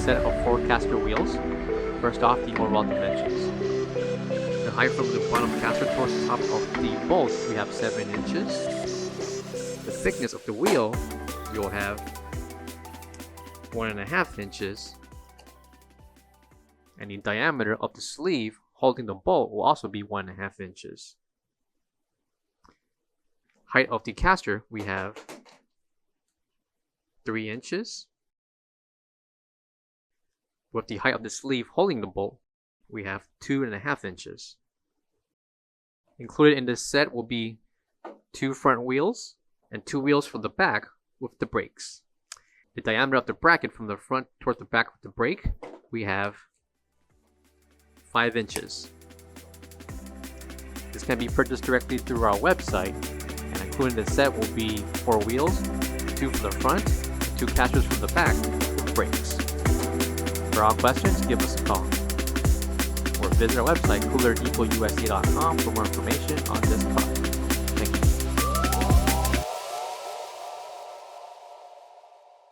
set of 4 caster wheels. First off, the overall dimensions. The height from the bottom caster towards the top of the bolt, we have 7 inches. The thickness of the wheel, we will have 1.5 inches. And the diameter of the sleeve holding the bolt will also be 1.5 inches. Height of the caster, we have 3 inches. With the height of the sleeve holding the bolt, we have 2.5 inches. Included in this set will be 2 front wheels and 2 wheels for the back with the brakes. The diameter of the bracket from the front towards the back of the brake, we have 5 inches. This can be purchased directly through our website, and included in the set will be 4 wheels, 2 for the front, and 2 casters for the back with brakes. For all questions, give us a call or visit our website coolerdepotUSA.com for more information on this product.